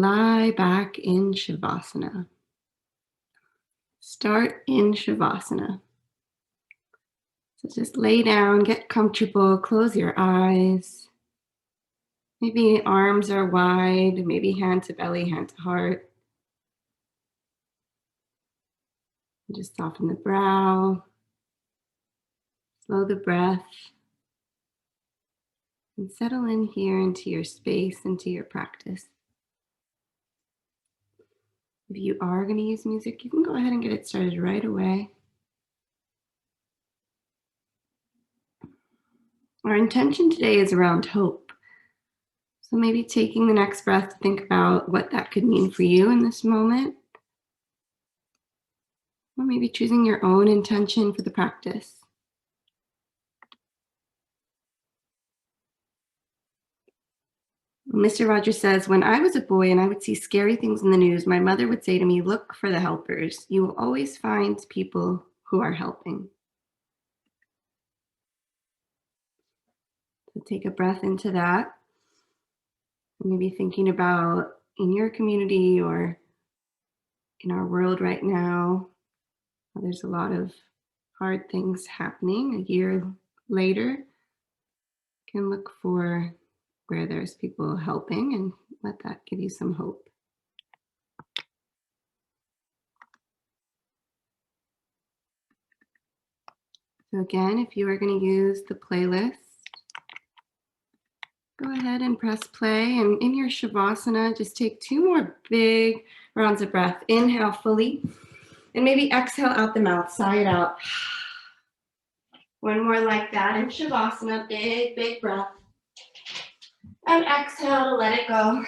lie back in Shavasana. Start in Shavasana. So just lay down, get comfortable, close your eyes. Maybe arms are wide, maybe hand to belly, hand to heart. And just soften the brow, slow the breath, and settle in here into your space, into your practice. If you are going to use music, you can go ahead and get it started right away. Our intention today is around hope. So maybe taking the next breath to think about what that could mean for you in this moment. Or maybe choosing your own intention for the practice. Mr. Rogers says, when I was a boy and I would see scary things in the news, my mother would say to me, look for the helpers. You will always find people who are helping. So take a breath into that. Maybe thinking about in your community or in our world right now, there's a lot of hard things happening. A year later, you can look for where there's people helping and let that give you some hope. So again, if you are going to use the playlist, go ahead and press play. And in your Shavasana, just take 2 more big rounds of breath. Inhale fully, and maybe exhale out the mouth, sigh it out. One more like that in Shavasana, big, big breath. And exhale to let it go.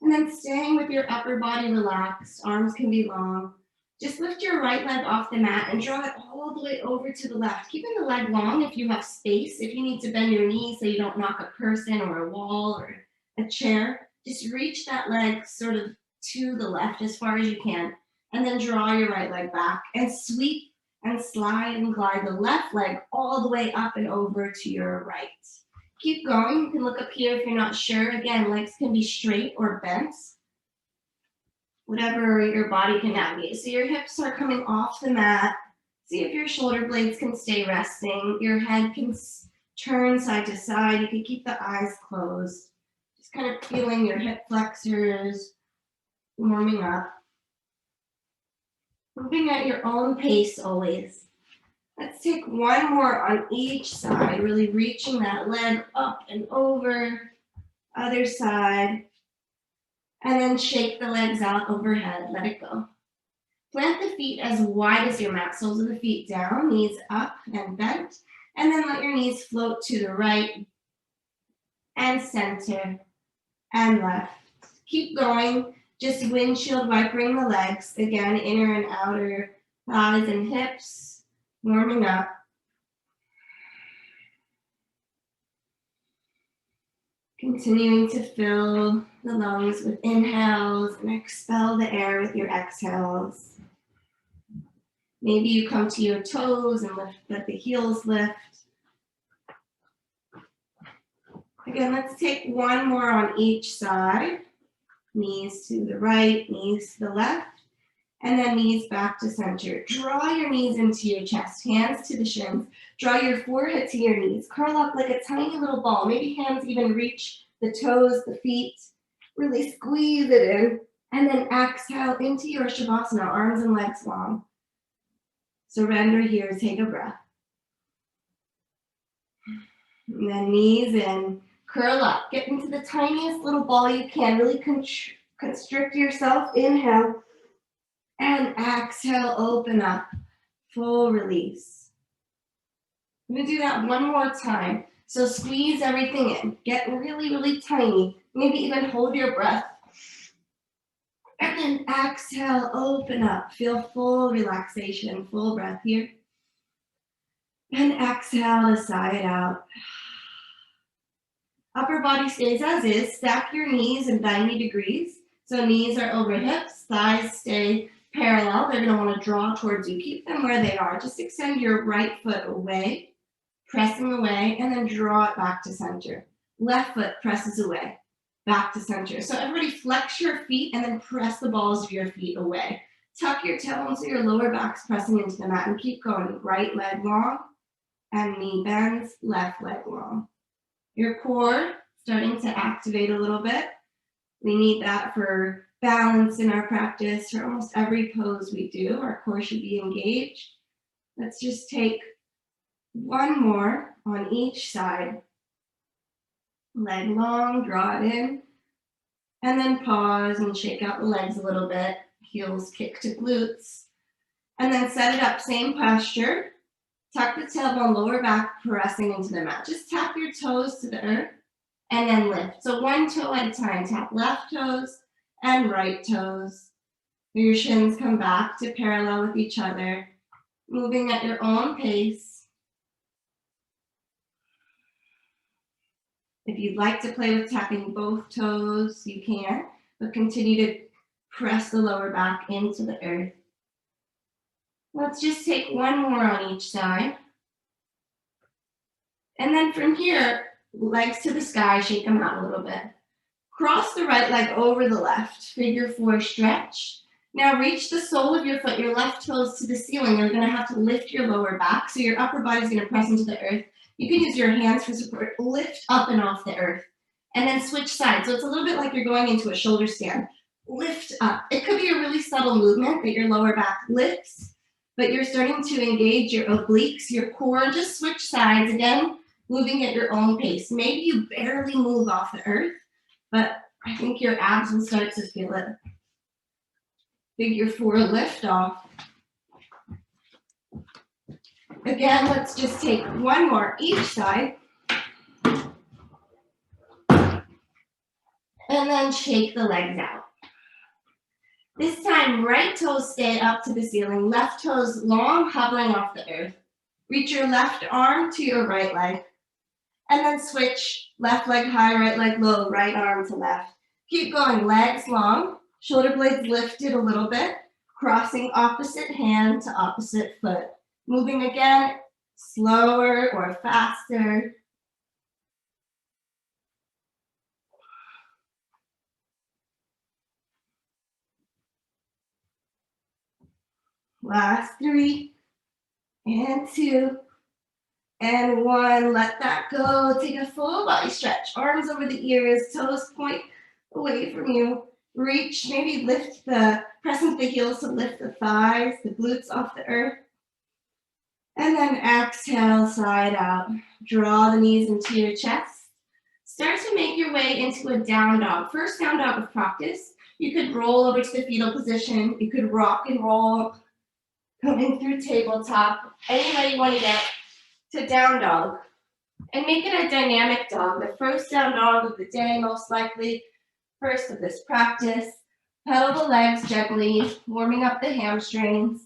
And then staying with your upper body relaxed, arms can be long. Just lift your right leg off the mat and draw it all the way over to the left. Keeping the leg long if you have space. If you need to bend your knees so you don't knock a person or a wall or a chair, just reach that leg sort of to the left as far as you can. And then draw your right leg back and sweep and slide and glide the left leg all the way up and over to your right. Keep going. You can look up here if you're not sure. Again, legs can be straight or bent. Whatever your body can navigate. So your hips are coming off the mat. See if your shoulder blades can stay resting. Your head can turn side to side. You can keep the eyes closed. Just kind of feeling your hip flexors warming up. Moving at your own pace always. Let's take one more on each side, really reaching that leg up and over. Other side. And then shake the legs out overhead, let it go. Plant the feet as wide as your mat, soles of the feet down, knees up and bent. And then let your knees float to the right and center and left. Keep going, just windshield wipering the legs. Again, inner and outer thighs and hips, warming up. Continuing to fill the lungs with inhales and expel the air with your exhales. Maybe you come to your toes and let the heels lift. Again, let's take one more on each side. Knees to the right, knees to the left, and then knees back to center. Draw your knees into your chest, hands to the shins. Draw your forehead to your knees. Curl up like a tiny little ball. Maybe hands even reach the toes, the feet. Really squeeze it in. And then exhale into your Shavasana, arms and legs long. Surrender here, take a breath. And then knees in, curl up. Get into the tiniest little ball you can. Really constrict yourself. Inhale. And exhale, open up, full release. I'm gonna do that one more time. So squeeze everything in, get really, really tiny. Maybe even hold your breath. And then exhale, open up, feel full relaxation, full breath here. And exhale to sigh it out. Upper body stays as is, stack your knees in 90 degrees. So knees are over hips, thighs stay parallel. They're going to want to draw towards you. Keep them where they are. Just extend your right foot away, pressing away, and then draw it back to center. Left foot presses away. back to center. So everybody flex your feet and then press the balls of your feet away. Tuck your tailbone so your lower back's pressing into the mat and keep going. Right leg long and knee bends, left leg long. Your core starting to activate a little bit. We need that for balance in our practice. For almost every pose we do, our core should be engaged. Let's just take one more on each side. Leg long, draw it in, and then pause and shake out the legs a little bit. Heels kick to glutes, and then set it up, same posture. Tuck the tailbone, lower back pressing into the mat. Just tap your toes to the earth and then lift. So one toe at a time. Tap left toes and right toes. Your shins come back to parallel with each other, moving at your own pace. If you'd like to play with tapping both toes, you can, but continue to press the lower back into the earth. Let's just take one more on each side. And then from here, legs to the sky, shake them out a little bit. Cross the right leg over the left, figure four stretch. Now reach the sole of your foot, your left toes to the ceiling. You're gonna have to lift your lower back, so your upper body's gonna press into the earth. You can use your hands for support, lift up and off the earth, and then switch sides. So it's a little bit like you're going into a shoulder stand. Lift up. It could be a really subtle movement that your lower back lifts, but you're starting to engage your obliques, your core. Just switch sides again, moving at your own pace. Maybe you barely move off the earth, but I think your abs will start to feel it. Figure four lift off. Again, let's just take one more each side. And then shake the legs out. This time, right toes stay up to the ceiling, left toes long, hovering off the earth. Reach your left arm to your right leg. And then switch, left leg high, right leg low, right arm to left. Keep going, legs long, shoulder blades lifted a little bit, crossing opposite hand to opposite foot. Moving again, slower or faster. Last 3, and 2, and 1. Let that go. Take a full body stretch. Arms over the ears, toes point away from you. Reach, maybe press into the heels to lift the thighs, the glutes off the earth. And then exhale, side out. Draw the knees into your chest. Start to make your way into a down dog. First down dog of practice. You could roll over to the fetal position. You could rock and roll, coming through tabletop. Any way you want to get to down dog. And make it a dynamic dog. The first down dog of the day, most likely. First of this practice. Pedal the legs gently, warming up the hamstrings.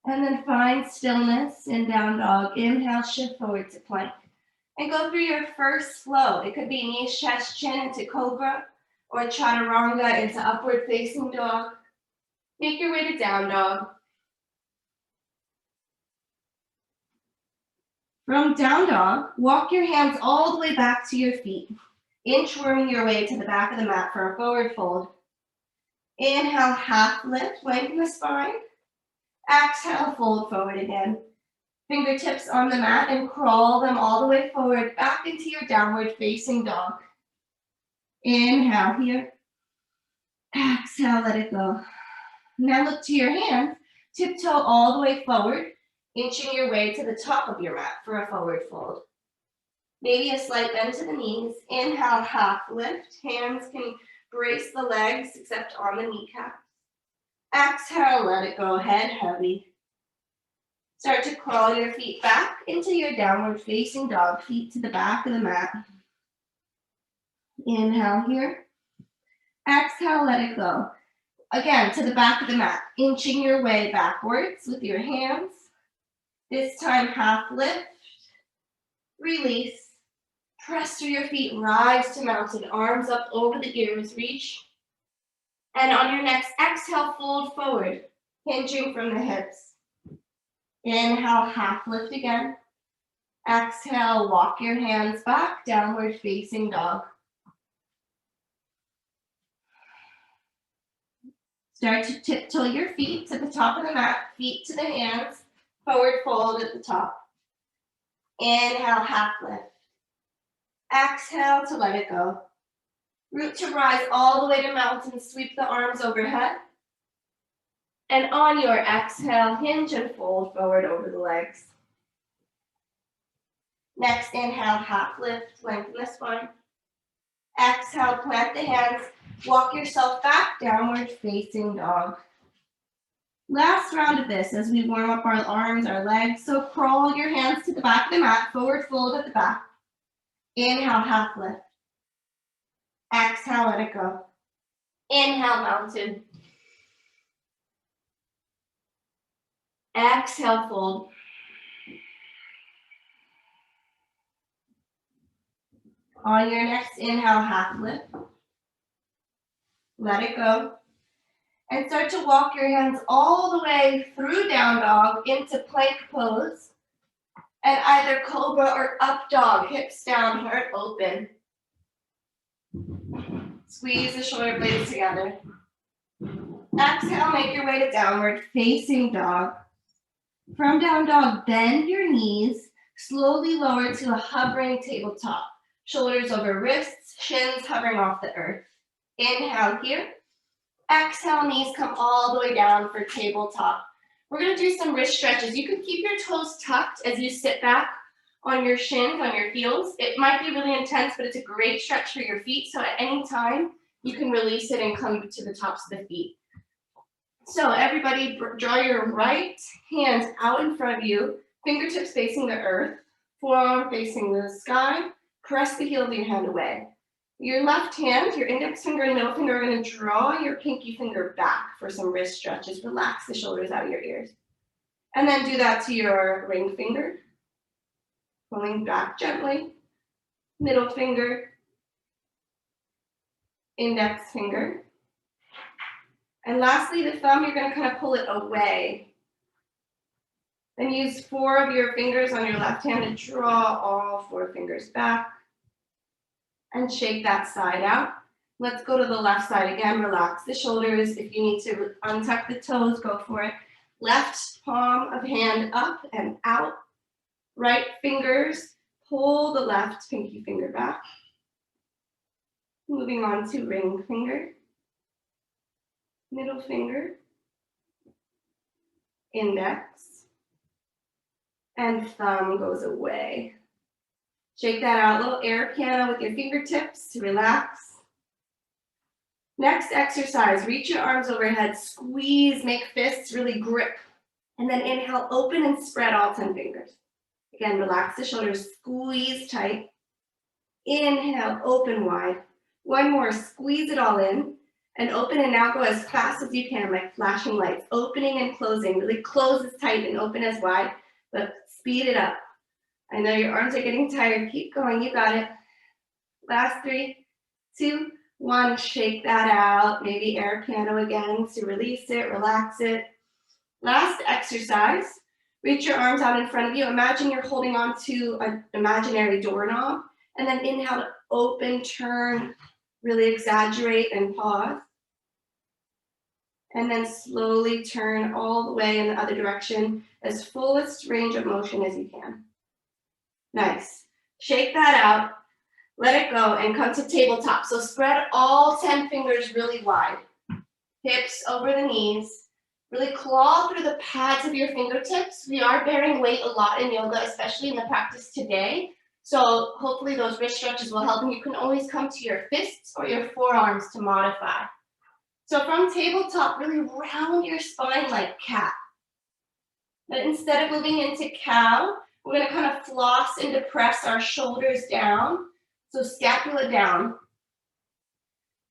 And then find stillness in down dog. Inhale, shift forward to plank. And go through your first flow. It could be knees, chest, chin into cobra, or chaturanga into upward facing dog. Make your way to down dog. From down dog, walk your hands all the way back to your feet. Inchworming your way to the back of the mat for a forward fold. Inhale, half lift, lengthen the spine. Exhale, fold forward again. Fingertips on the mat and crawl them all the way forward, back into your downward facing dog. Inhale here. Exhale, let it go. Now look to your hands, tiptoe all the way forward, inching your way to the top of your mat for a forward fold. Maybe a slight bend to the knees. Inhale, half lift. Hands can brace the legs except on the kneecaps. Exhale, let it go, head heavy. Start to crawl your feet back into your downward facing dog, feet to the back of the mat. Inhale here. Exhale, let it go. Again, to the back of the mat, inching your way backwards with your hands. This time, half lift, release. Press through your feet, rise to mountain, arms up over the ears, reach. And on your next exhale, fold forward, hinging from the hips. Inhale, half lift again. Exhale, walk your hands back, downward facing dog. Start to tiptoe your feet to the top of the mat, feet to the hands, forward fold at the top. Inhale, half lift. Exhale to let it go. Root to rise all the way to mountain, sweep the arms overhead. And on your exhale, hinge and fold forward over the legs. Next, inhale, half lift, lengthen the spine. Exhale, plant the hands, walk yourself back, downward facing dog. Last round of this as we warm up our arms, our legs. So crawl your hands to the back of the mat, forward fold at the back. Inhale, half lift. Exhale, let it go. Inhale, mountain. Exhale, fold. On your next inhale, half lift. Let it go. And start to walk your hands all the way through down dog into plank pose. And either cobra or up dog, hips down, heart open. Squeeze the shoulder blades together. Exhale, make your way to downward facing dog. From down dog, bend your knees, slowly lower to a hovering tabletop. Shoulders over wrists, shins hovering off the earth. Inhale here. Exhale, knees come all the way down for tabletop. We're gonna do some wrist stretches. You can keep your toes tucked as you sit back on your shins, on your heels. It might be really intense, but it's a great stretch for your feet. So at any time, you can release it and come to the tops of the feet. So everybody draw your right hands out in front of you, fingertips facing the earth, forearm facing the sky, press the heel of your hand away. Your left hand, your index finger and middle finger are going to draw your pinky finger back for some wrist stretches. Relax the shoulders out of your ears. And then do that to your ring finger. Pulling back gently. Middle finger. Index finger. And lastly, the thumb, you're going to kind of pull it away. Then use 4 of your fingers on your left hand to draw all 4 fingers back. And shake that side out. Let's go to the left side again. Relax the shoulders. If you need to untuck the toes, go for it. Left palm of hand up and out. Right fingers, pull the left pinky finger back. Moving on to ring finger. Middle finger. Index. And thumb goes away. Shake that out, little air piano with your fingertips to relax. Next exercise, reach your arms overhead, squeeze, make fists really grip. And then inhale, open and spread all 10 fingers. Again, relax the shoulders, squeeze tight. Inhale, open wide. One more, squeeze it all in. And open and now go as fast as you can, like flashing lights. Opening and closing, really close as tight and open as wide, but speed it up. I know your arms are getting tired. Keep going. You got it. Last 3, 2, 1. Shake that out. Maybe air piano again to release it, relax it. Last exercise. Reach your arms out in front of you. Imagine you're holding on to an imaginary doorknob. And then inhale to open, turn, really exaggerate and pause. And then slowly turn all the way in the other direction as fullest range of motion as you can. Nice. Shake that out, let it go, and come to tabletop. So spread all 10 fingers really wide. Hips over the knees. Really claw through the pads of your fingertips. We are bearing weight a lot in yoga, especially in the practice today. So hopefully those wrist stretches will help. And you can always come to your fists or your forearms to modify. So from tabletop, really round your spine like cat. But instead of moving into cow, we're going to kind of floss and depress our shoulders down. So scapula down.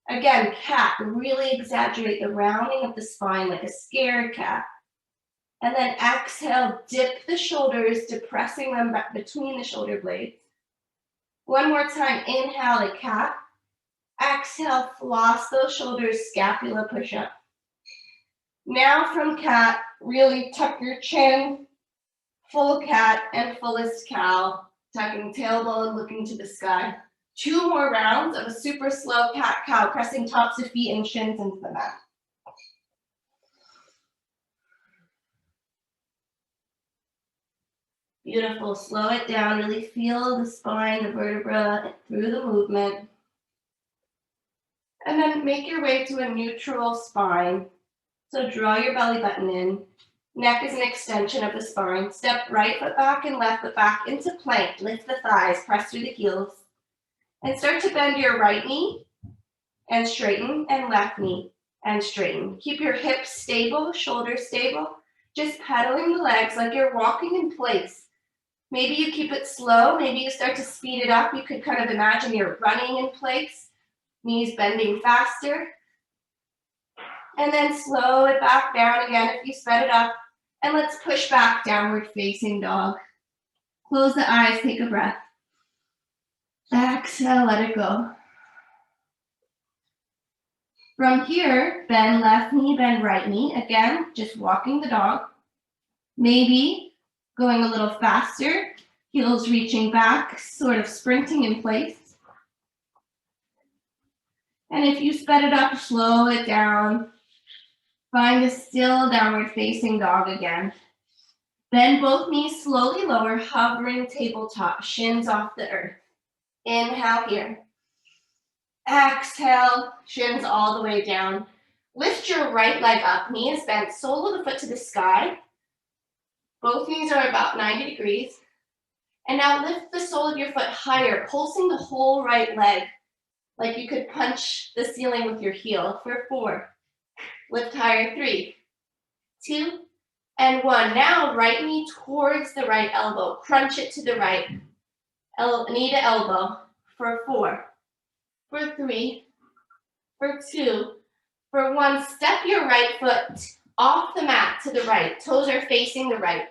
Again, cat, really exaggerate the rounding of the spine like a scared cat. And then exhale, dip the shoulders, depressing them back between the shoulder blades. One more time, inhale to cat. Exhale, floss those shoulders, scapula push-up. Now from cat, really tuck your chin, full cat and fullest cow, tucking tailbone, looking to the sky. 2 more rounds of a super slow cat-cow, pressing tops of feet and shins into the mat. Beautiful, slow it down, really feel the spine, the vertebra through the movement. And then make your way to a neutral spine. So draw your belly button in. Neck is an extension of the spine. Step right foot back and left foot back into plank. Lift the thighs, press through the heels. And start to bend your right knee and straighten, and left knee and straighten. Keep your hips stable, shoulders stable. Just pedaling the legs like you're walking in place. Maybe you keep it slow. Maybe you start to speed it up. You could kind of imagine you're running in place. Knees bending faster. And then slow it back down again if you sped it up. And let's push back, downward facing dog. Close the eyes, take a breath. Exhale, let it go. From here, bend left knee, bend right knee. Again, just walking the dog. Maybe going a little faster, heels reaching back, sort of sprinting in place. And if you sped it up, slow it down. Find a still downward facing dog again. Bend both knees, slowly lower, hovering tabletop, shins off the earth. Inhale here. Exhale, shins all the way down. Lift your right leg up, knee is bent, sole of the foot to the sky. Both knees are about 90 degrees. And now lift the sole of your foot higher, pulsing the whole right leg, like you could punch the ceiling with your heel for 4. Lift higher, 3, 2, and 1. Now right knee towards the right elbow. Crunch it to the right. Knee to elbow for 4, for 3, for 2, for 1. Step your right foot off the mat to the right. Toes are facing the right.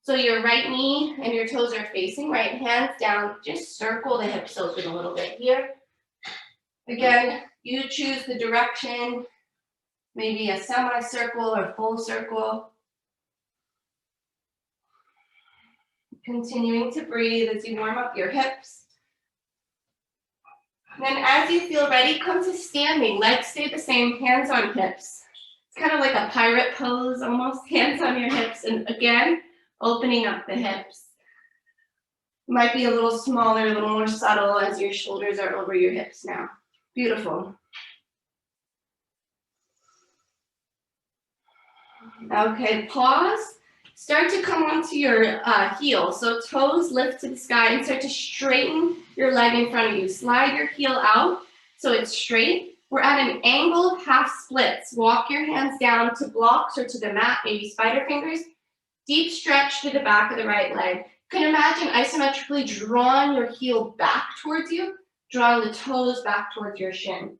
So your right knee and your toes are facing right, hands down. Just circle the hips open a little bit here. Again, you choose the direction, maybe a semicircle or full circle. Continuing to breathe as you warm up your hips. Then as you feel ready, come to standing. Legs stay the same, hands on hips. It's kind of like a pirate pose, almost. Hands on your hips. And again, opening up the hips. Might be a little smaller, a little more subtle as your shoulders are over your hips now. Beautiful. Okay, pause. Start to come onto your heel. So toes lift to the sky and start to straighten your leg in front of you. Slide your heel out so it's straight. We're at an angled half splits. Walk your hands down to blocks or to the mat, maybe spider fingers. Deep stretch to the back of the right leg. You can imagine isometrically drawing your heel back towards you, drawing the toes back towards your shin.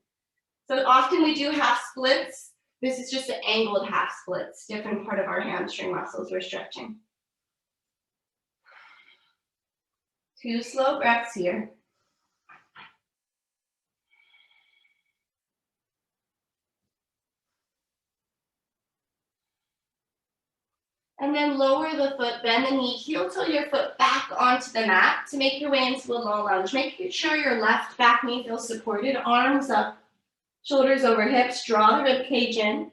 So often we do half splits. This is just an angled half splits, different part of our hamstring muscles we're stretching. 2 slow breaths here. And then lower the foot, bend the knee, heel toe your foot back onto the mat to make your way into a low lunge. Make sure your left back knee feels supported, arms up, shoulders over hips, draw the rib cage in.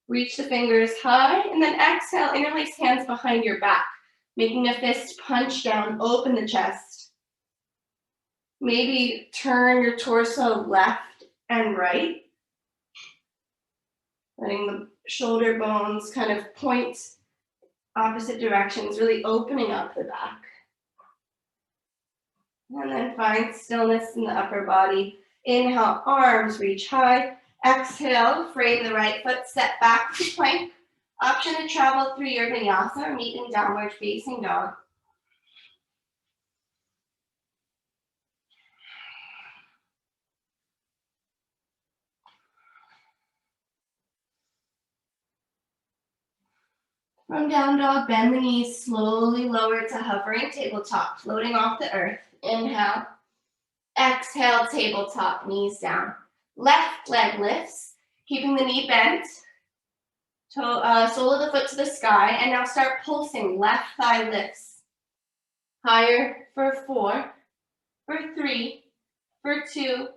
Reach the fingers high, and then exhale, interlace hands behind your back, making a fist punch down, open the chest. Maybe turn your torso left and right, letting the shoulder bones kind of point opposite directions, really opening up the back. And then find stillness in the upper body. Inhale, arms reach high. Exhale, frame the right foot, step back to plank. Option to travel through your vinyasa or meet in downward facing dog. From down dog, bend the knees, slowly lower to hovering tabletop, floating off the earth. Inhale. Exhale, tabletop, knees down. Left leg lifts, keeping the knee bent. Sole of the foot to the sky, and now start pulsing. Left thigh lifts. Higher for 4, for 3, for 2,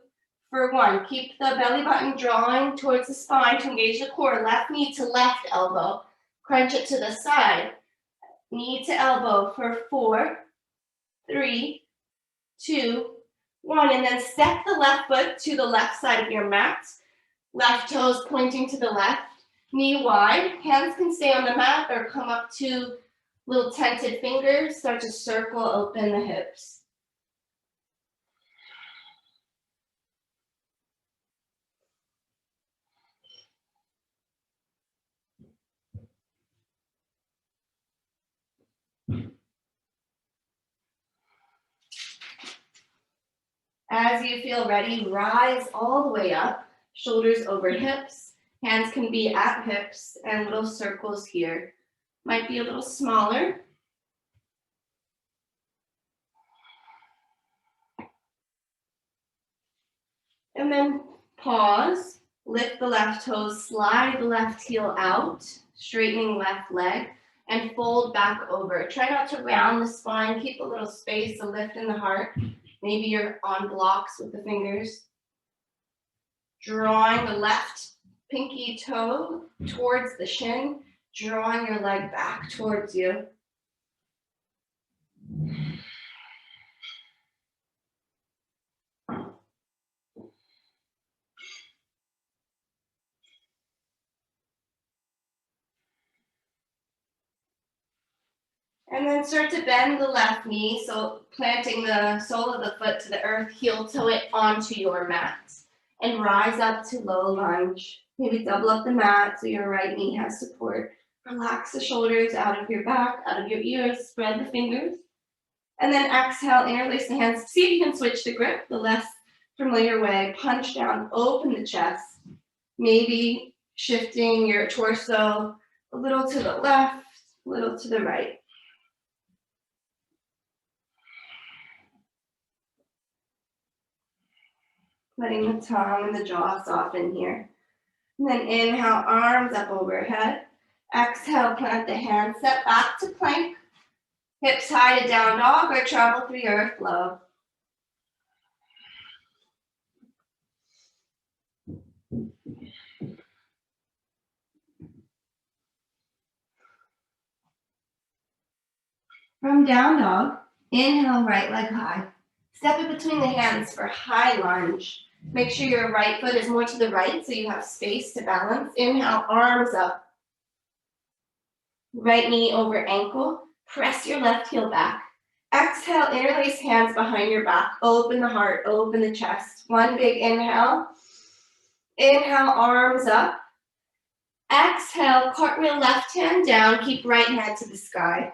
for 1. Keep the belly button drawing towards the spine to engage the core. Left knee to left elbow. Crunch it to the side. Knee to elbow for 4, 3, 2, 1. And then step the left foot to the left side of your mat. Left toes pointing to the left. Knee wide, hands can stay on the mat or come up to little tented fingers. Start to circle open the hips. As you feel ready, rise all the way up, shoulders over hips. Hands can be at hips and little circles here. Might be a little smaller. And then pause, lift the left toes, slide the left heel out, straightening left leg, and fold back over. Try not to round the spine, keep a little space, a lift in the heart. Maybe you're on blocks with the fingers. Drawing the left pinky toe towards the shin, drawing your leg back towards you. And then start to bend the left knee, so planting the sole of the foot to the earth, heel toe it onto your mat. And rise up to low lunge. Maybe double up the mat so your right knee has support. Relax the shoulders out of your back, out of your ears, spread the fingers. And then exhale, interlace the hands. See if you can switch the grip the less familiar way. Punch down, open the chest. Maybe shifting your torso a little to the left, a little to the right. Letting the tongue and the jaw soften here. And then inhale, arms up overhead. Exhale, plant the hands, step back to plank. Hips high to down dog or travel through your flow. From down dog, inhale, right leg high. Step it between the hands for high lunge. Make sure your right foot is more to the right so you have space to balance. Inhale, arms up. Right knee over ankle. Press your left heel back. Exhale, interlace hands behind your back. Open the heart, open the chest. One big inhale. Inhale, arms up. Exhale, cartwheel left hand down. Keep right hand to the sky.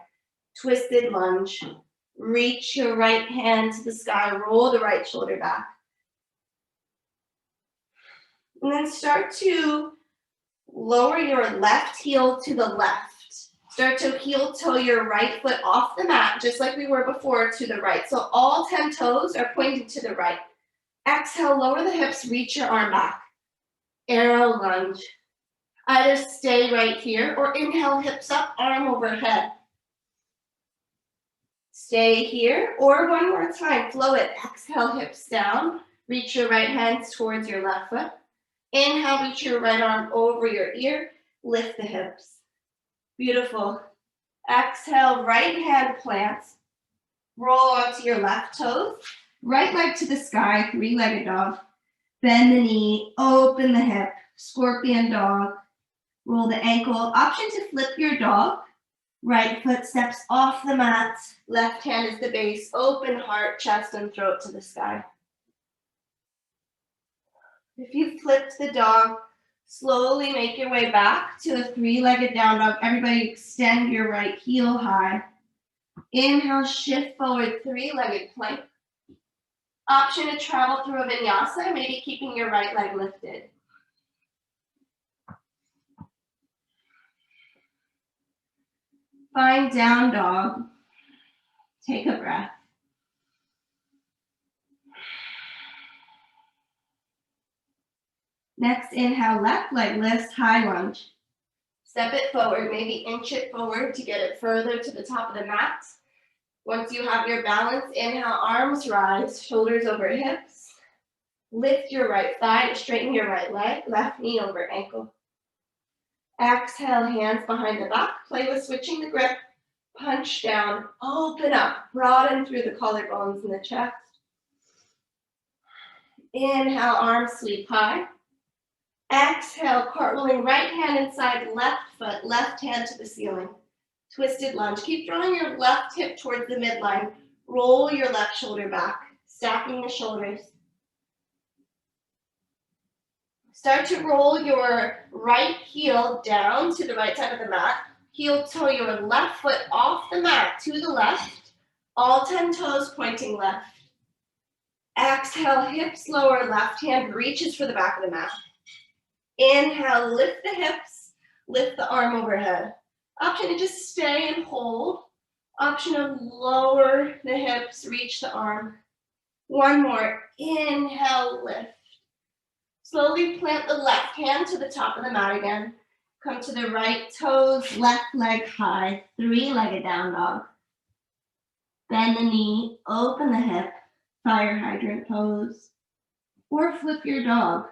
Twisted lunge. Reach your right hand to the sky. Roll the right shoulder back. And then start to lower your left heel to the left. Start to heel toe your right foot off the mat, just like we were before, to the right. So all 10 toes are pointing to the right. Exhale, lower the hips, reach your arm back. Arrow lunge. Either stay right here or inhale, hips up, arm overhead. Stay here, or one more time, flow it. Exhale, hips down. Reach your right hands towards your left foot. Inhale, reach your right arm over your ear. Lift the hips. Beautiful. Exhale, right hand plants. Roll onto your left toes. Right leg to the sky, three-legged dog. Bend the knee, open the hip, scorpion dog. Roll the ankle. Option to flip your dog. Right foot steps off the mat. Left hand is the base. Open heart, chest, and throat to the sky. If you flipped the dog, slowly make your way back to a three-legged down dog. Everybody extend your right heel high. Inhale, shift forward, three-legged plank. Option to travel through a vinyasa, maybe keeping your right leg lifted. Find down dog. Take a breath. Next, inhale, left leg lifts, high lunge. Step it forward, maybe inch it forward to get it further to the top of the mat. Once you have your balance, inhale, arms rise, shoulders over hips. Lift your right thigh to straighten your right leg, left knee over ankle. Exhale, hands behind the back. Play with switching the grip. Punch down, open up, broaden through the collarbones in the chest. Inhale, arms sweep high. Exhale, cartwheeling right hand inside left foot, left hand to the ceiling. Twisted lunge. Keep drawing your left hip towards the midline. Roll your left shoulder back, stacking the shoulders. Start to roll your right heel down to the right side of the mat. Heel toe your left foot off the mat to the left. All 10 toes pointing left. Exhale, hips lower, left hand reaches for the back of the mat. Inhale, lift the hips, lift the arm overhead. Option to just stay and hold. Option to lower the hips, reach the arm. One more, inhale, lift. Slowly plant the left hand to the top of the mat again. Come to the right toes, left leg high, three-legged down dog. Bend the knee, open the hip, fire hydrant pose. Or flip your dog,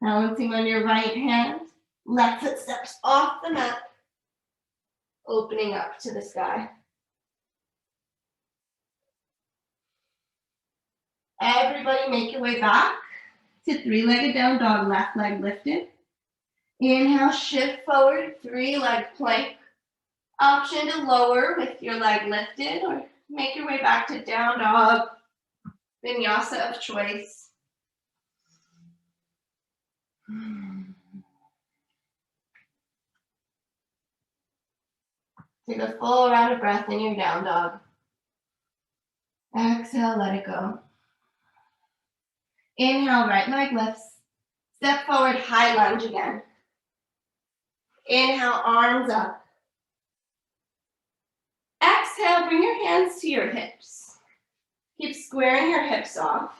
balancing on your right hand, left foot steps off the mat, opening up to the sky. Everybody make your way back to three-legged down dog, left leg lifted. Inhale, shift forward, three-leg plank. Option to lower with your leg lifted or make your way back to down dog, vinyasa of choice. Take a full round of breath in your down dog. Exhale, let it go. Inhale, right leg lifts. Step forward, high lunge again. Inhale, arms up. Exhale, bring your hands to your hips. Keep squaring your hips off.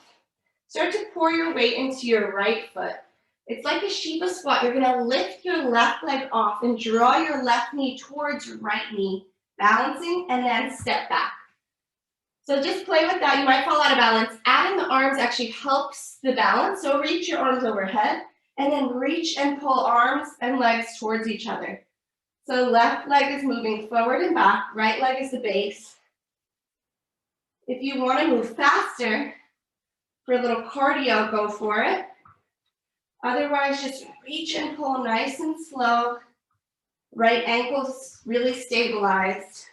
Start to pour your weight into your right foot. It's like a Shiva squat. You're gonna lift your left leg off and draw your left knee towards your right knee, balancing and then step back. So just play with that. You might fall out of balance. Adding the arms actually helps the balance. So reach your arms overhead and then reach and pull arms and legs towards each other. So left leg is moving forward and back, right leg is the base. If you want to move faster, for a little cardio, go for it. Otherwise, just reach and pull nice and slow. Right ankle's really stabilized.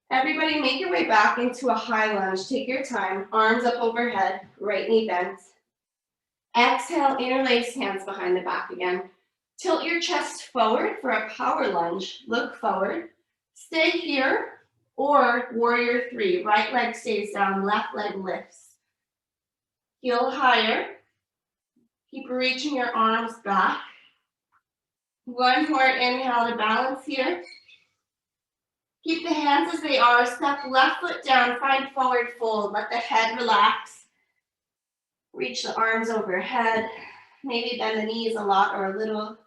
Everybody make your way back into a high lunge. Take your time, arms up overhead, right knee bent. Exhale, interlace hands behind the back again. Tilt your chest forward for a power lunge. Look forward. Stay here or warrior three. Right leg stays down, left leg lifts. Heel higher. Keep reaching your arms back. One more inhale to balance here. Keep the hands as they are. Step left foot down, find forward fold. Let the head relax. Reach the arms overhead. Maybe bend the knees a lot or a little.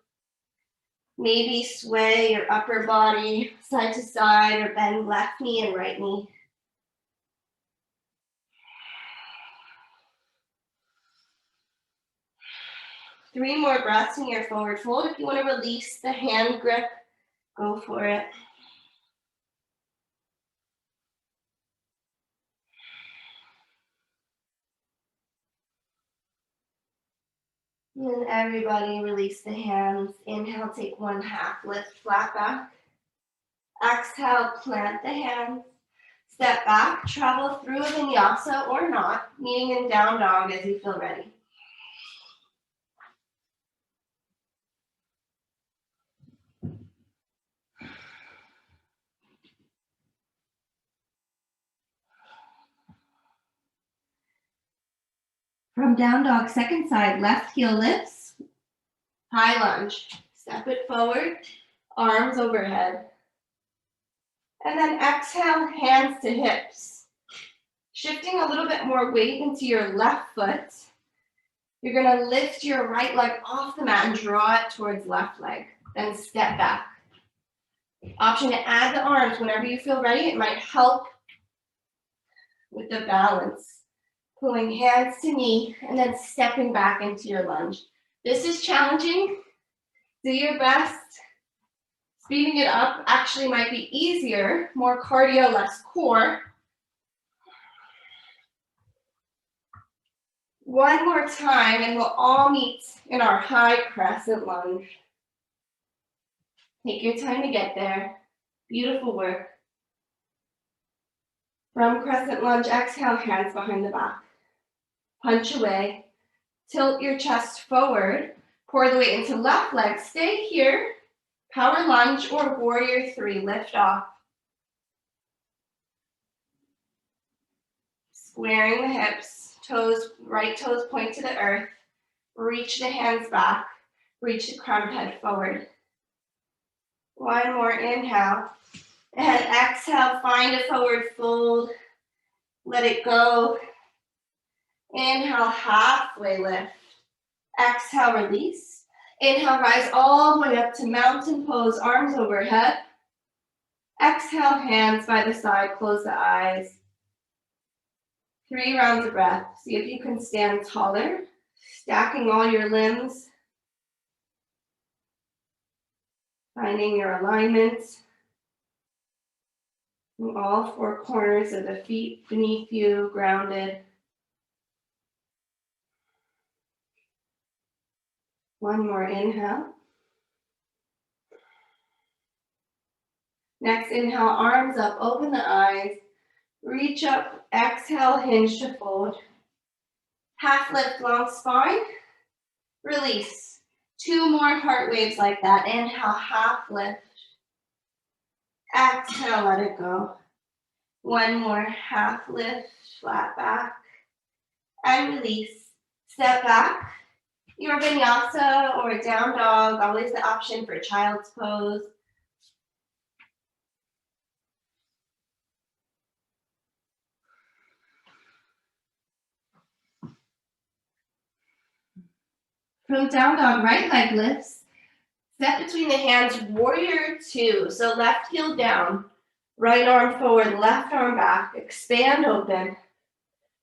Maybe sway your upper body side to side or bend left knee and right knee. Three more breaths in your forward fold. If you want to release the hand grip, go for it. And everybody release the hands. Inhale, take one half, lift flat back. Exhale, plant the hands. Step back, travel through a vinyasa or not, meaning in down dog as you feel ready. From down dog, second side, left heel lifts, high lunge. Step it forward, arms overhead. And then exhale, hands to hips. Shifting a little bit more weight into your left foot. You're gonna lift your right leg off the mat and draw it towards left leg. Then step back. Option to add the arms whenever you feel ready. It might help with the balance. Pulling hands to knee and then stepping back into your lunge. This is challenging. Do your best. Speeding it up actually might be easier. More cardio, less core. One more time and we'll all meet in our high crescent lunge. Take your time to get there. Beautiful work. From crescent lunge, exhale, hands behind the back. Punch away. Tilt your chest forward. Pour the weight into left leg. Stay here. Power lunge or warrior three. Lift off. Squaring the hips. Toes, right toes point to the earth. Reach the hands back. Reach the crown of head forward. One more inhale. And exhale, find a forward fold. Let it go. Inhale, halfway lift. Exhale, release. Inhale, rise all the way up to mountain pose, arms overhead. Exhale, hands by the side, close the eyes. 3 rounds of breath. See if you can stand taller, stacking all your limbs. Finding your alignment. In all 4 corners of the feet beneath you, grounded. One more inhale. Next inhale, arms up, open the eyes. Reach up, exhale, hinge to fold. Half lift, long spine. Release. 2 more heart waves like that. Inhale, half lift. Exhale, let it go. One more half lift, flat back. And release. Step back. Your vinyasa or down dog, always the option for child's pose. From down dog, right leg lifts. Step between the hands, warrior two. So left heel down, right arm forward, left arm back. Expand open.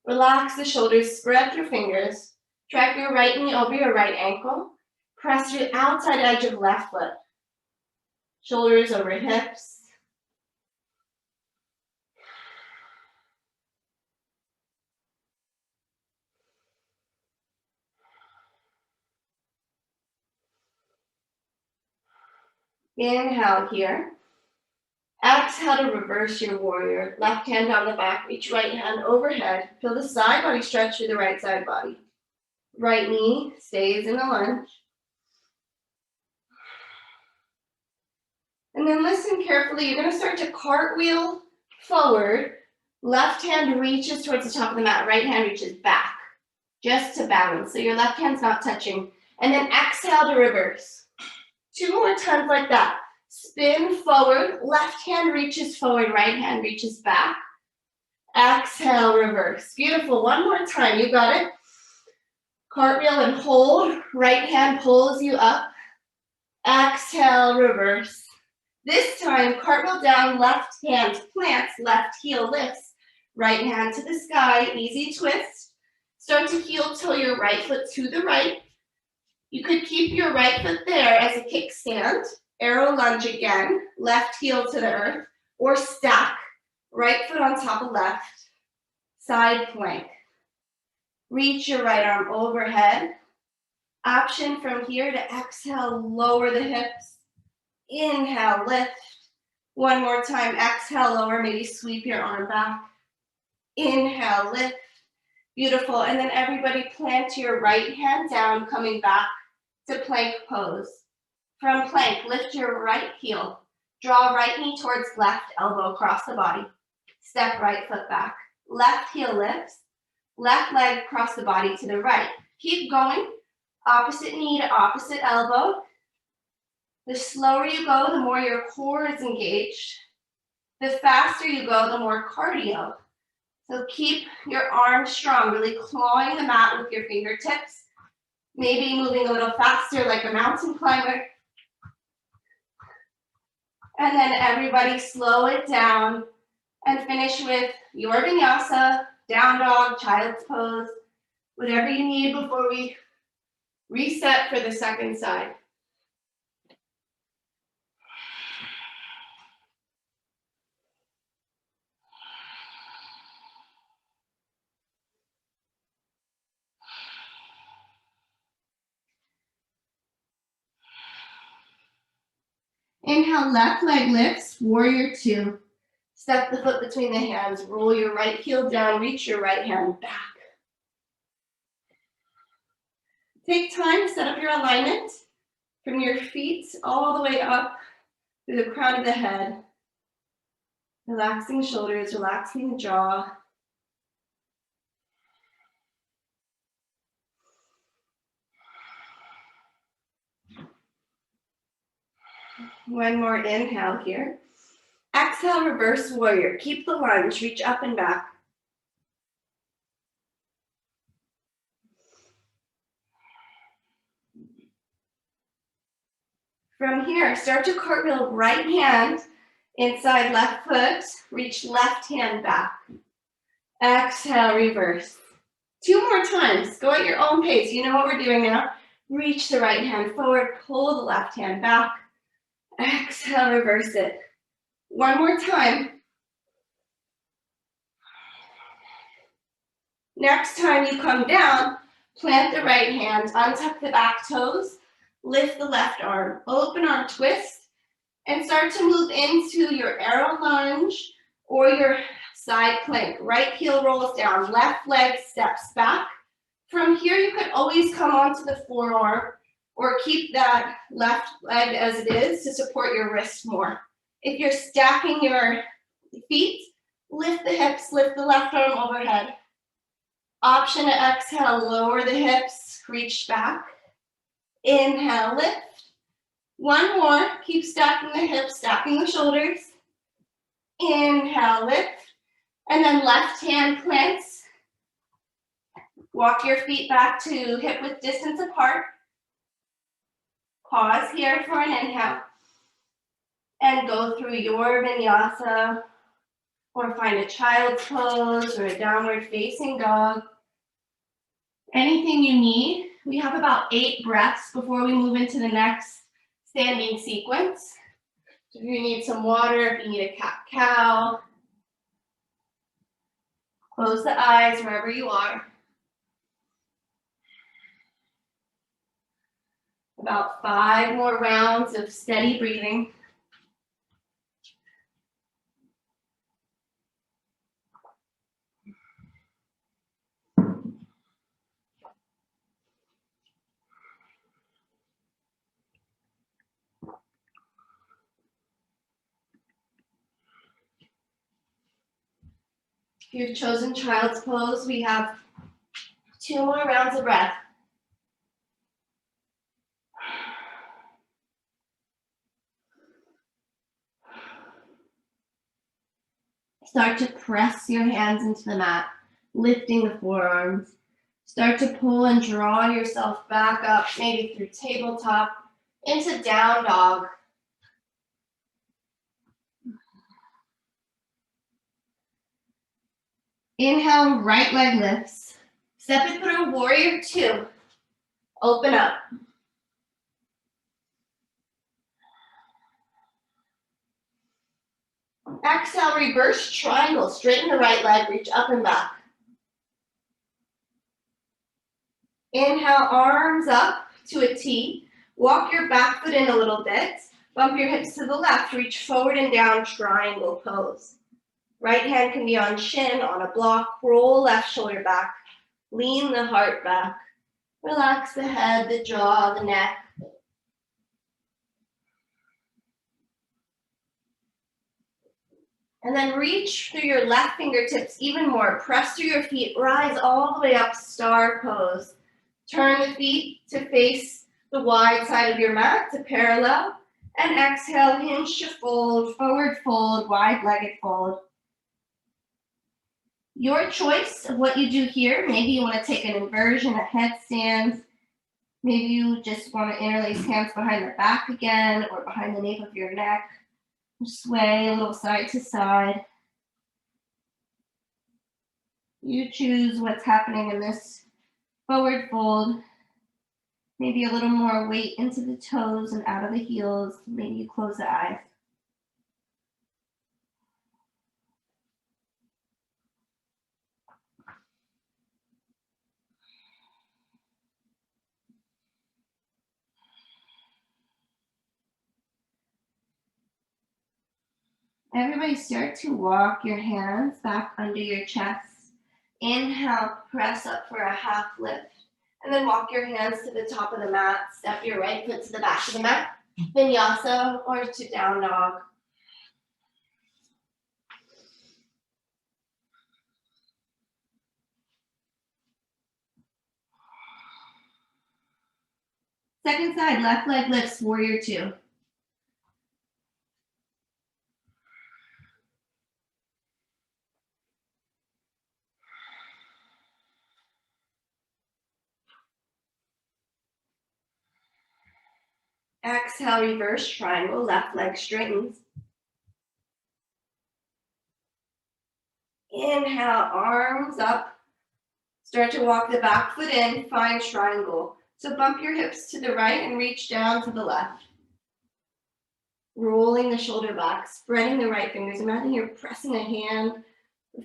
Relax the shoulders, spread your fingers. Drag your right knee over your right ankle. Press your outside edge of left foot. Shoulders over hips. Inhale here. Exhale to reverse your warrior. Left hand on the back, reach right hand overhead. Feel the side body stretch through the right side body. Right knee stays in the lunge. And then listen carefully. You're going to start to cartwheel forward. Left hand reaches towards the top of the mat. Right hand reaches back, just to balance. So your left hand's not touching. And then exhale to reverse. 2 more times like that. Spin forward. Left hand reaches forward. Right hand reaches back. Exhale, reverse. Beautiful. One more time. You got it. Cartwheel and hold. Right hand pulls you up. Exhale, reverse. This time, cartwheel down, left hand plants, left heel lifts. Right hand to the sky, easy twist. Start to heel toe your right foot to the right. You could keep your right foot there as a kickstand. Arrow lunge again, left heel to the earth. Or stack, right foot on top of left. Side plank. Reach your right arm overhead. Option from here to exhale, lower the hips. Inhale, lift. One more time, exhale, lower, maybe sweep your arm back. Inhale, lift. Beautiful, and then everybody plant your right hand down, coming back to plank pose. From plank, lift your right heel. Draw right knee towards left elbow across the body. Step right foot back. Left heel lifts. Left leg across the body to the right. Keep going. Opposite knee to opposite elbow. The slower you go, the more your core is engaged. The faster you go, the more cardio. So keep your arms strong, really clawing the mat with your fingertips. Maybe moving a little faster like a mountain climber. And then everybody slow it down and finish with your vinyasa, down dog, child's pose, whatever you need before we reset for the second side. Inhale, left leg lifts, warrior two. Step the foot between the hands, roll your right heel down, reach your right hand back. Take time to set up your alignment from your feet all the way up through the crown of the head. Relaxing shoulders, relaxing the jaw. One more inhale here. Exhale, reverse warrior. Keep the lunge, reach up and back. From here, start to cartwheel right hand inside left foot, reach left hand back. Exhale, reverse. Two more times, go at your own pace. You know what we're doing now. Reach the right hand forward, pull the left hand back. Exhale, reverse it. One more time. Next time you come down, plant the right hand, untuck the back toes, lift the left arm, open arm twist, and start to move into your arrow lunge or your side plank. Right heel rolls down, left leg steps back. From here, you could always come onto the forearm or keep that left leg as it is to support your wrist more. If you're stacking your feet, lift the hips, lift the left arm overhead. Option to exhale, lower the hips, reach back. Inhale, lift. One more, keep stacking the hips, stacking the shoulders. Inhale, lift. And then left hand plants. Walk your feet back to hip width distance apart. Pause here for an inhale. And go through your vinyasa, or find a child's pose or a downward facing dog. Anything you need. We have about 8 breaths before we move into the next standing sequence. So if you need some water, if you need a cat-cow, close the eyes wherever you are. About 5 more rounds of steady breathing. If you've chosen child's pose, we have 2 more rounds of breath. Start to press your hands into the mat, lifting the forearms. Start to pull and draw yourself back up, maybe through tabletop, into down dog. Inhale, right leg lifts. Step it through, warrior two. Open up. Exhale, reverse triangle. Straighten the right leg, reach up and back. Inhale, arms up to a T. Walk your back foot in a little bit. Bump your hips to the left. Reach forward and down, triangle pose. Right hand can be on shin, on a block. Roll left shoulder back. Lean the heart back. Relax the head, the jaw, the neck. And then reach through your left fingertips even more. Press through your feet. Rise all the way up, star pose. Turn the feet to face the wide side of your mat to parallel. And exhale, hinge to fold, forward fold, wide-legged fold. Your choice of what you do here. Maybe you want to take an inversion, a headstand. Maybe you just want to interlace hands behind the back again or behind the nape of your neck. Sway a little side to side. You choose what's happening in this forward fold. Maybe a little more weight into the toes and out of the heels. Maybe you close the eyes. Everybody start to walk your hands back under your chest. Inhale, press up for a half lift. And then walk your hands to the top of the mat. Step your right foot to the back of the mat. Vinyasa or to down dog. Second side, left leg lifts, warrior two. Exhale, reverse triangle, left leg straightens. Inhale, arms up. Start to walk the back foot in, find triangle. So bump your hips to the right and reach down to the left. Rolling the shoulder back, spreading the right fingers. Imagine you're pressing a hand,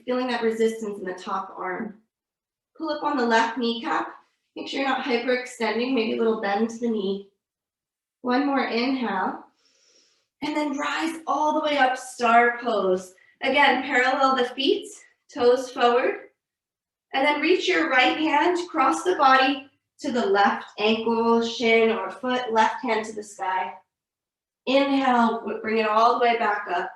feeling that resistance in the top arm. Pull up on the left kneecap. Make sure you're not hyperextending, maybe a little bend to the knee. One more inhale. And then rise all the way up, star pose. Again, parallel the feet, toes forward. And then reach your right hand, cross the body to the left ankle, shin, or foot, left hand to the sky. Inhale, bring it all the way back up.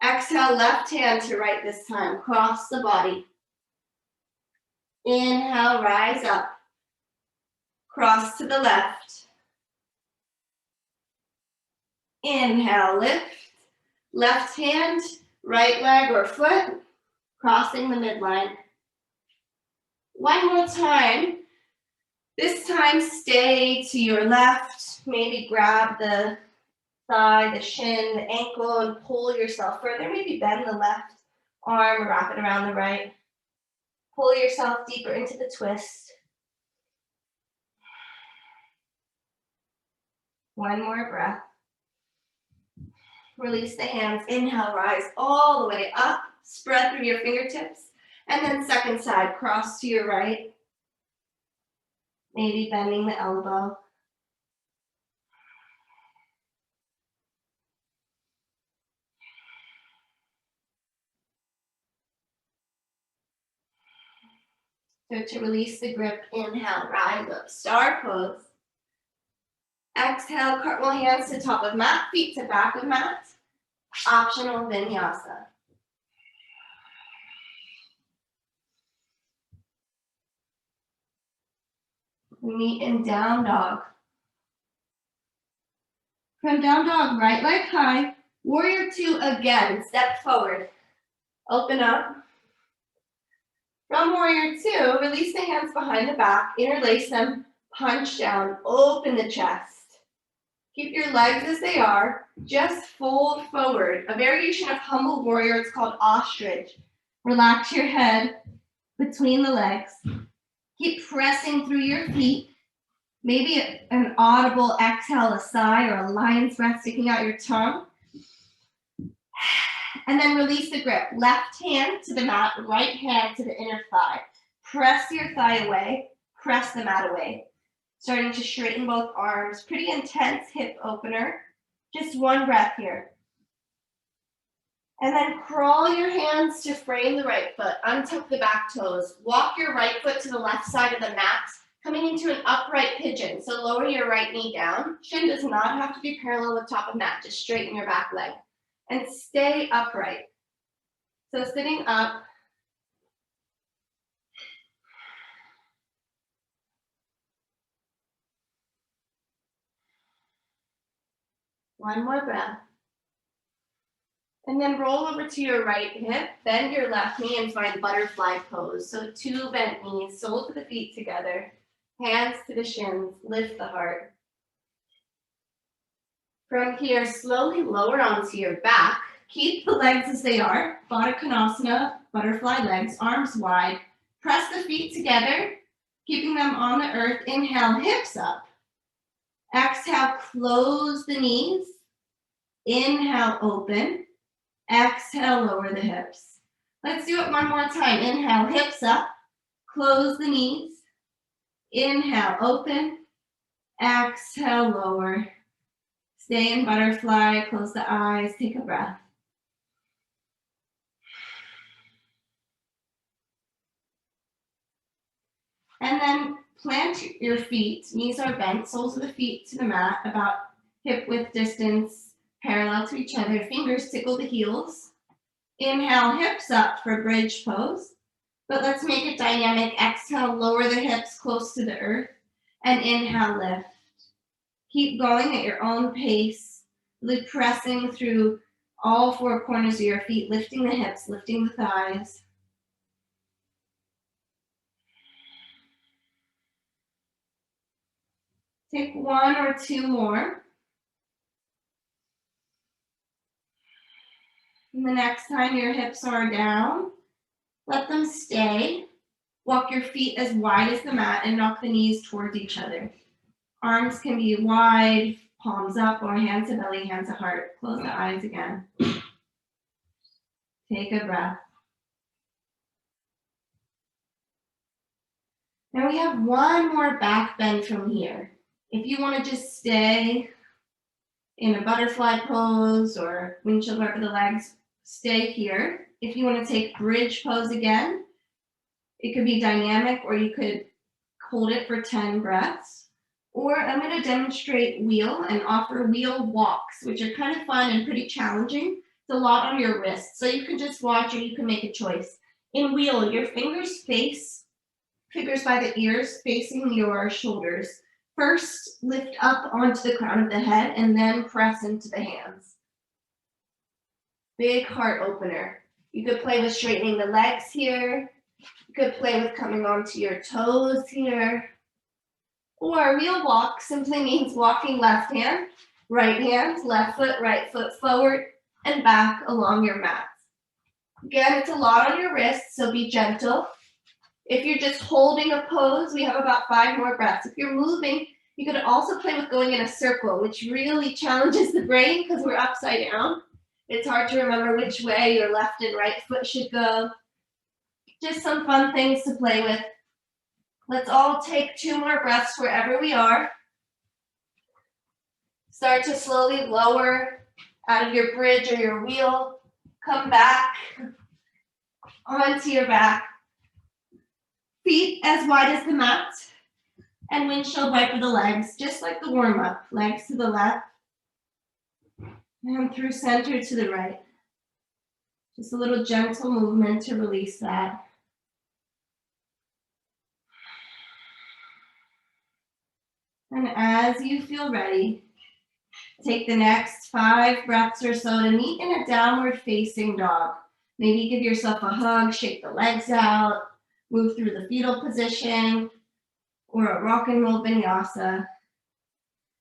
Exhale, left hand to right this time, cross the body. Inhale, rise up. Cross to the left. Inhale, lift. Left hand, right leg or foot, crossing the midline. One more time. This time, stay to your left. Maybe grab the thigh, the shin, the ankle, and pull yourself further. Maybe bend the left arm, wrap it around the right. Pull yourself deeper into the twist. One more breath. Release the hands. Inhale, rise all the way up. Spread through your fingertips. And then second side, cross to your right. Maybe bending the elbow. So to release the grip, inhale, rise up, star pose. Exhale, cartwheel hands to top of mat, feet to back of mat. Optional vinyasa. We meet in down dog. From down dog, right leg high. Warrior two again, step forward. Open up. From warrior two, release the hands behind the back, interlace them, punch down, open the chest. Keep your legs as they are, just fold forward. A variation of humble warrior, it's called ostrich. Relax your head between the legs. Keep pressing through your feet. Maybe an audible exhale, a sigh, or a lion's breath sticking out your tongue. And then release the grip. Left hand to the mat, right hand to the inner thigh. Press your thigh away, press the mat away. Starting to straighten both arms. Pretty intense hip opener. Just one breath here. And then crawl your hands to frame the right foot. Untuck the back toes. Walk your right foot to the left side of the mat, coming into an upright pigeon. So lower your right knee down. Shin does not have to be parallel with top of mat. Just straighten your back leg. And stay upright. So sitting up. One more breath. And then roll over to your right hip, bend your left knee and find butterfly pose. So two bent knees, soles of the feet together. Hands to the shins, lift the heart. From here, slowly lower onto your back. Keep the legs as they are. Baddha Konasana, butterfly legs, arms wide. Press the feet together, keeping them on the earth. Inhale, hips up. Exhale, close the knees. Inhale, open. Exhale, lower the hips. Let's do it one more time. Inhale, hips up. Close the knees. Inhale, open. Exhale, lower. Stay in butterfly. Close the eyes. Take a breath. And then plant your feet. Knees are bent. Soles of the feet to the mat. About hip width distance. Parallel to each other. Fingers tickle the heels. Inhale, hips up for bridge pose. But let's make it dynamic. Exhale, lower the hips close to the earth. And inhale, lift. Keep going at your own pace. Really pressing through all four corners of your feet, lifting the hips, lifting the thighs. Take one or two more. And the next time your hips are down, let them stay. Walk your feet as wide as the mat and knock the knees towards each other. Arms can be wide, palms up, or hands to belly, hands to heart. Close the eyes again. Take a breath. Now we have one more back bend from here. If you want to just stay in a butterfly pose or windshield wiper the legs, stay here. If you want to take bridge pose again, it could be dynamic, or you could hold it for 10 breaths. Or I'm going to demonstrate wheel and offer wheel walks, which are kind of fun and pretty challenging. It's a lot on your wrists, so you can just watch or you can make a choice. In wheel, your fingers by the ears, facing your shoulders. First, lift up onto the crown of the head and then press into the hands. Big heart opener. You could play with straightening the legs here. You could play with coming onto your toes here. Or wheel walk simply means walking left hand, left foot, right foot forward and back along your mat. Again, it's a lot on your wrists, so be gentle. If you're just holding a pose, we have about 5 more breaths. If you're moving, you could also play with going in a circle, which really challenges the brain because we're upside down. It's hard to remember which way your left and right foot should go. Just some fun things to play with. Let's all take 2 more breaths wherever we are. Start to slowly lower out of your bridge or your wheel. Come back onto your back. Feet as wide as the mat. And windshield wiper the legs, just like the warm-up. Legs to the left. And through center to the right. Just a little gentle movement to release that. And as you feel ready, take the next 5 breaths or so to meet in a downward facing dog. Maybe give yourself a hug, shake the legs out, move through the fetal position, or a rock and roll vinyasa.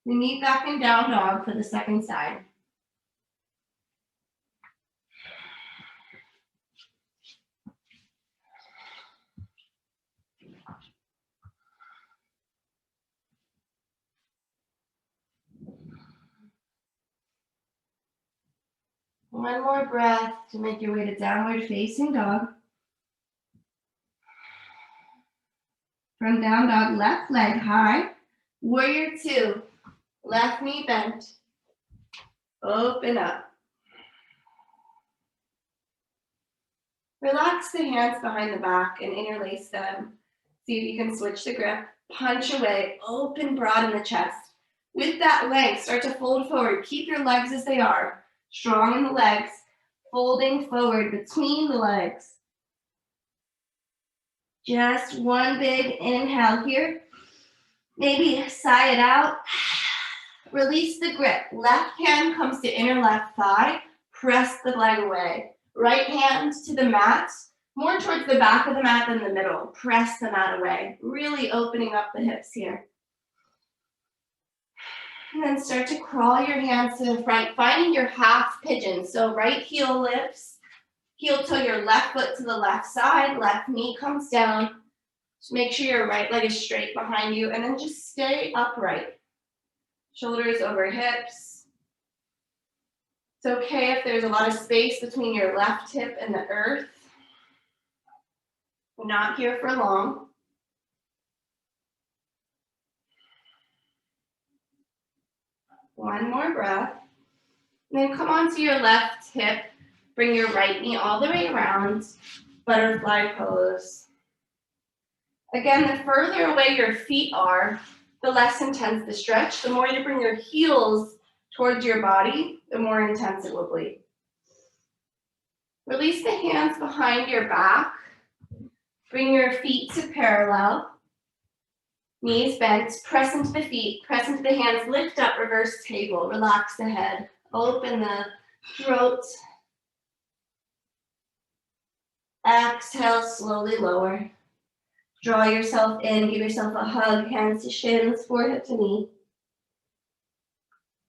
We meet back in down dog for the second side. One more breath to make your way to downward facing dog. From down dog, left leg high. Warrior 2, left knee bent. Open up. Relax the hands behind the back and interlace them. See if you can switch the grip. Punch away, open broad in the chest. With that length, start to fold forward. Keep your legs as they are. Strong in the legs, folding forward between the legs. Just one big inhale here. Maybe sigh it out. Release the grip. Left hand comes to inner left thigh. Press the leg away. Right hand to the mat. More towards the back of the mat than the middle. Press the mat away, really opening up the hips here. And then start to crawl your hands to the front, finding your half pigeon. So right heel lifts, heel toe your left foot to the left side, left knee comes down. Just make sure your right leg is straight behind you, and then just stay upright. Shoulders over hips. It's okay if there's a lot of space between your left hip and the earth. We're not here for long. One more breath. And then come onto your left hip. Bring your right knee all the way around. Butterfly pose. Again, the further away your feet are, the less intense the stretch. The more you bring your heels towards your body, the more intense it will be. Release the hands behind your back. Bring your feet to parallel. Knees bent, press into the feet, press into the hands, lift up, reverse table, relax the head, open the throat. Exhale, slowly lower. Draw yourself in, give yourself a hug, hands to shins, forehead to knee.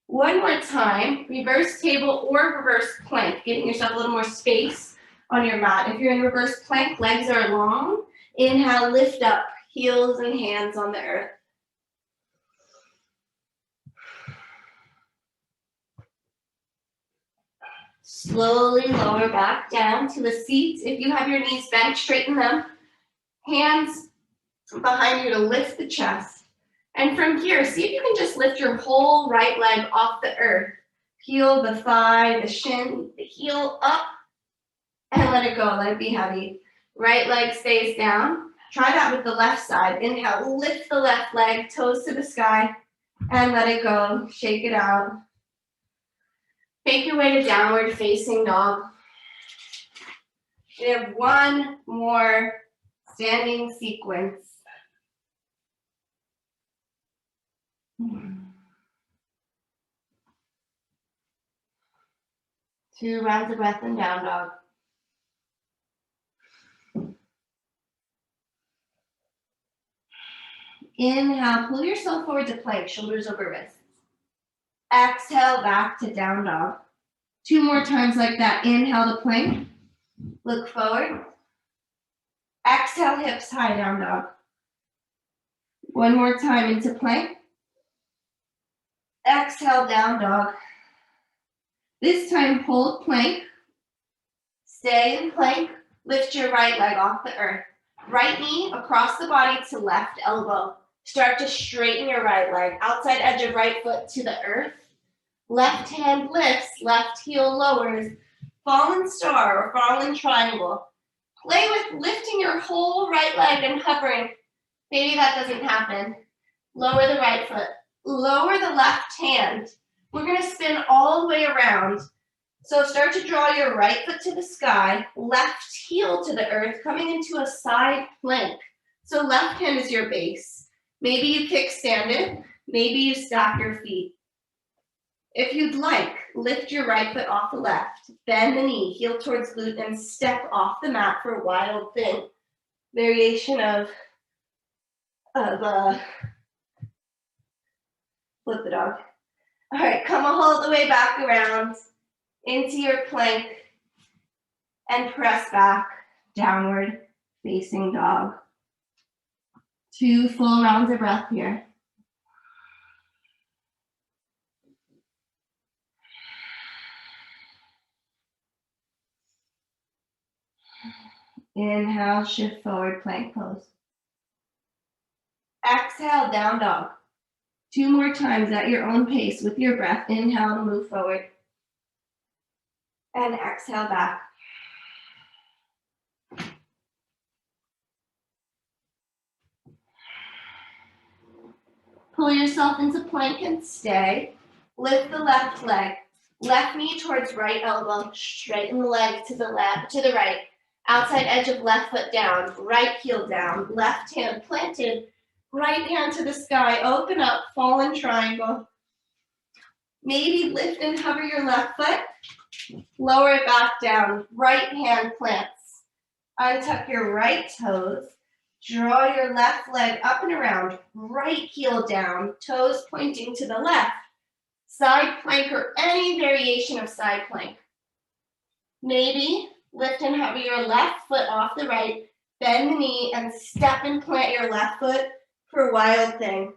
One more time, reverse table or reverse plank, giving yourself a little more space on your mat. If you're in reverse plank, legs are long. Inhale, lift up, heels and hands on the earth. Slowly lower back down to a seat. If you have your knees bent, straighten them. Hands behind you to lift the chest. And from here, see if you can just lift your whole right leg off the earth. Heel the thigh, the shin, the heel up, and let it go. Let it be heavy. Right leg stays down. Try that with the left side. Inhale, lift the left leg, toes to the sky, and let it go. Shake it out. Make your way to downward facing dog. We have one more standing sequence. 2 rounds of breath in down dog. Inhale, pull yourself forward to plank, shoulders over wrists. Exhale, back to down dog. 2 more times like that. Inhale to plank. Look forward. Exhale, hips high, down dog. 1 more time into plank. Exhale, down dog. This time, hold plank. Stay in plank. Lift your right leg off the earth. Right knee across the body to left elbow. Start to straighten your right leg. Outside edge of right foot to the earth. Left hand lifts, left heel lowers. Fallen star or fallen triangle. Play with lifting your whole right leg and hovering. Maybe that doesn't happen. Lower the right foot. Lower the left hand. We're going to spin all the way around. So start to draw your right foot to the sky, left heel to the earth, coming into a side plank. So left hand is your base. Maybe you kickstand it. Maybe you stack your feet. If you'd like, lift your right foot off the left, bend the knee, heel towards glute, and step off the mat for a wild thing. Variation of flip the dog. All right, come all the way back around into your plank and press back, downward facing dog. 2 full rounds of breath here. Inhale, shift forward, plank pose. Exhale, down dog. 2 more times at your own pace with your breath. Inhale to move forward. And exhale back. Pull yourself into plank and stay. Lift the left leg. Left knee towards right elbow. Straighten the leg to the left, to the right. Outside edge of left foot down. Right heel down. Left hand planted. Right hand to the sky. Open up. Fallen triangle. Maybe lift and hover your left foot. Lower it back down. Right hand plants. Untuck your right toes. Draw your left leg up and around. Right heel down. Toes pointing to the left. Side plank or any variation of side plank. Maybe lift and hover your left foot off the right. Bend the knee and step and plant your left foot for wild thing.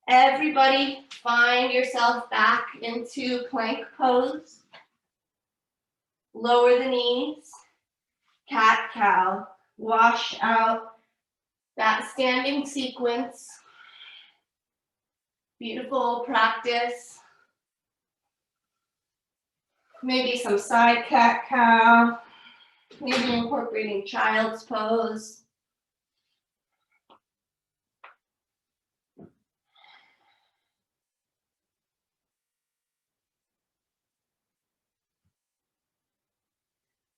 Everybody find yourself back into plank pose. Lower the knees. Cat cow. Wash out that standing sequence. Beautiful practice. Maybe some side cat cow. Maybe incorporating child's pose.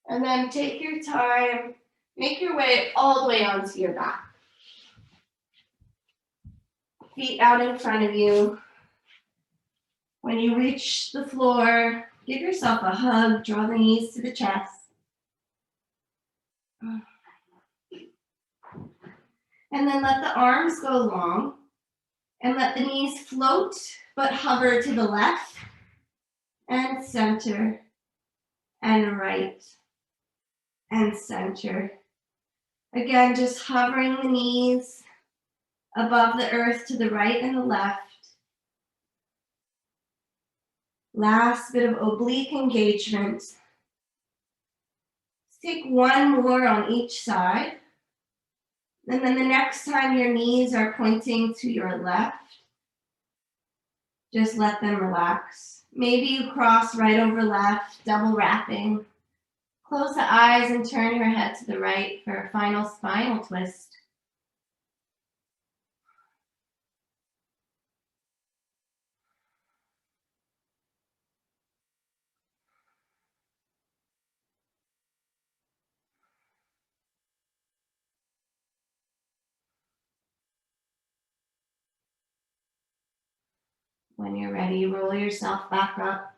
And then take your time, make your way all the way onto your back. Feet out in front of you. When you reach the floor, give yourself a hug, draw the knees to the chest. And then let the arms go long and let the knees float but hover to the left and center and right and center. Again, just hovering the knees above the earth to the right and the left. Last bit of oblique engagement. Take one more on each side. And then the next time your knees are pointing to your left, just let them relax. Maybe you cross right over left, double wrapping. Close the eyes and turn your head to the right for a final spinal twist. When you're ready, roll yourself back up.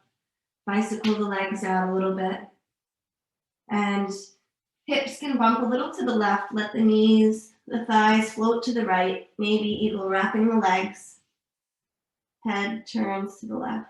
Bicycle the legs out a little bit. And hips can bump a little to the left. Let the knees, the thighs float to the right. Maybe eagle wrapping the legs. Head turns to the left.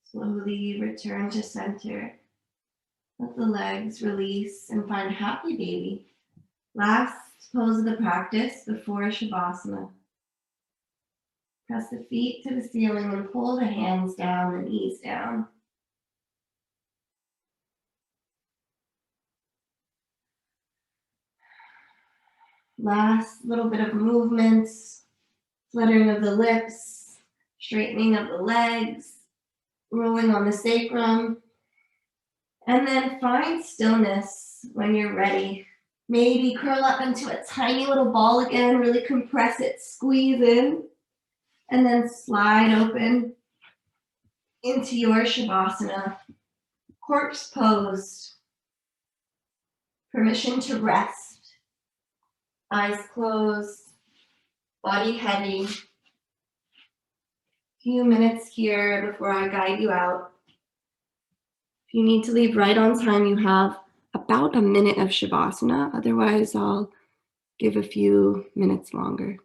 Slowly return to center. Let the legs release and find happy baby. Last pose of the practice before Shavasana. Press the feet to the ceiling and pull the hands down, the knees down. Last little bit of movements, fluttering of the lips, straightening of the legs, rolling on the sacrum. And then find stillness when you're ready. Maybe curl up into a tiny little ball again, really compress it, squeeze in, and then slide open into your Shavasana. Corpse pose. Permission to rest. Eyes closed, body heavy. Few minutes here before I guide you out. If you need to leave right on time, you have about a minute of Shavasana. Otherwise, I'll give a few minutes longer.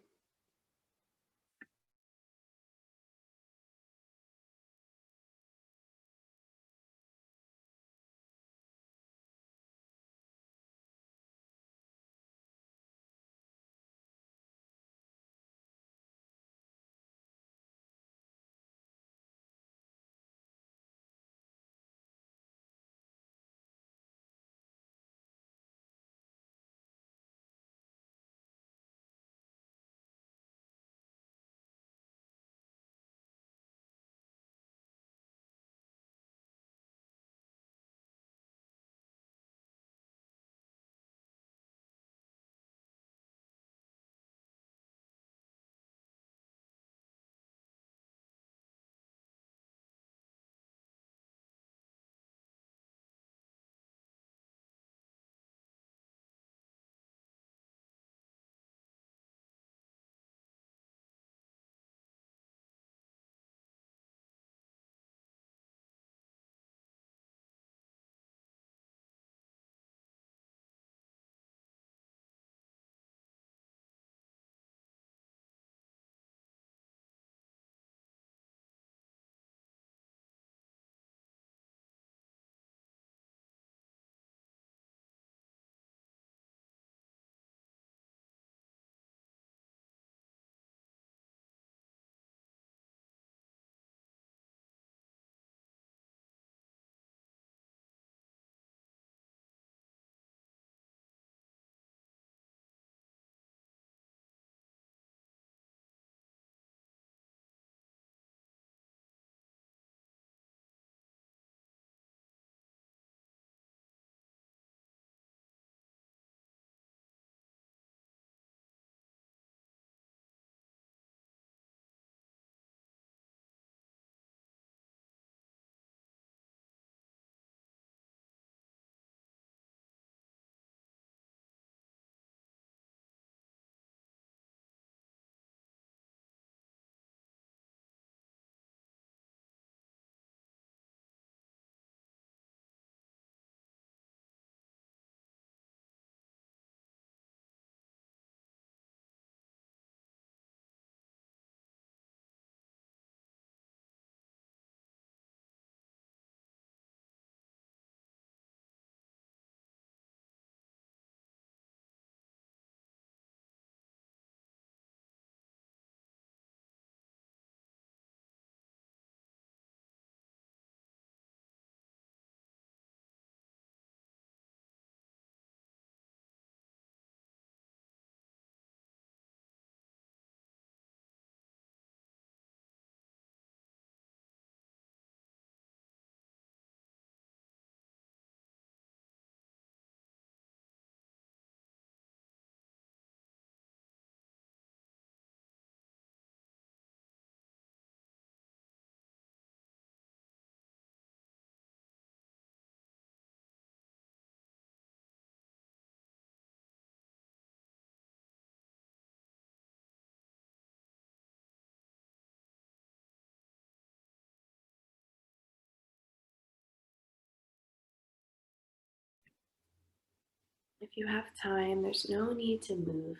If you have time, there's no need to move.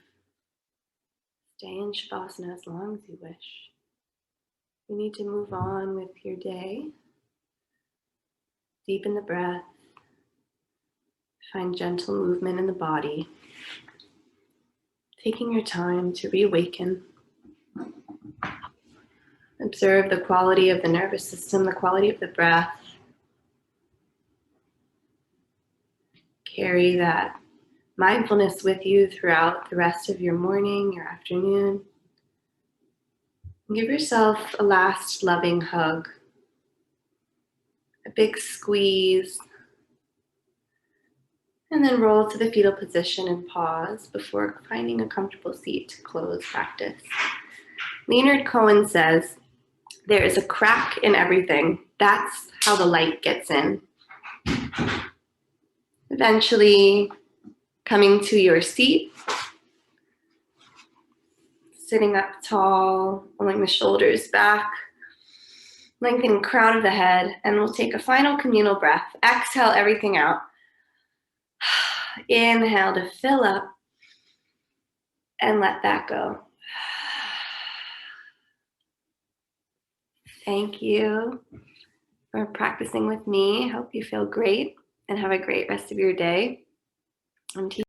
Stay in Shavasana as long as you wish. You need to move on with your day. Deepen the breath. Find gentle movement in the body. Taking your time to reawaken. Observe the quality of the nervous system, the quality of the breath. Carry that mindfulness with you throughout the rest of your morning, your afternoon. Give yourself a last loving hug, a big squeeze, and then roll to the fetal position and pause before finding a comfortable seat to close practice. Leonard Cohen says, "There is a crack in everything. That's how the light gets in." Eventually, coming to your seat, sitting up tall, pulling the shoulders back, lengthening the crown of the head, and we'll take a final communal breath. Exhale everything out. Inhale to fill up and let that go. Thank you for practicing with me. Hope you feel great and have a great rest of your day.